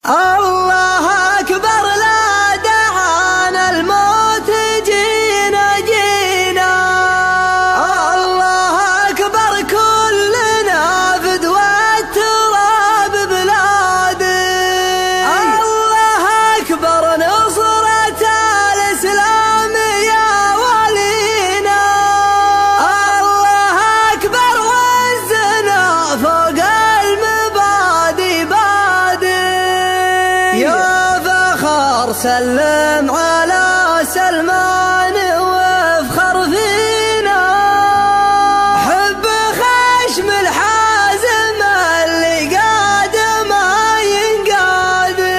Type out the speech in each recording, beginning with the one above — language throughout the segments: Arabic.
الله أكبر لا دعانا الموت جينا جينا. الله أكبر كلنا فدوى التراب بلادي. الله أكبر نصرة الإسلام يا ولينا. الله أكبر عزنا فوق المبادئ بادي. يا فخر سلم على سلمان وافخر فينا. حب خشم الحازم اللي قاد ما ينقادي.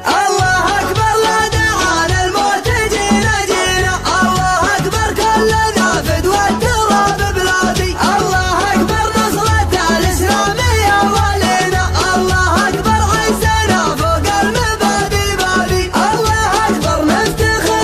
الله أكبر لا دعانا الموت جينا جينا. الله أكبر كلنا فدوى التراب بلادي. الله أكبر نصرة الإسلام يا ولينا. الله أكبر عزنا فوق المبادئ بادي. الله أكبر نفتخر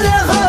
الخالق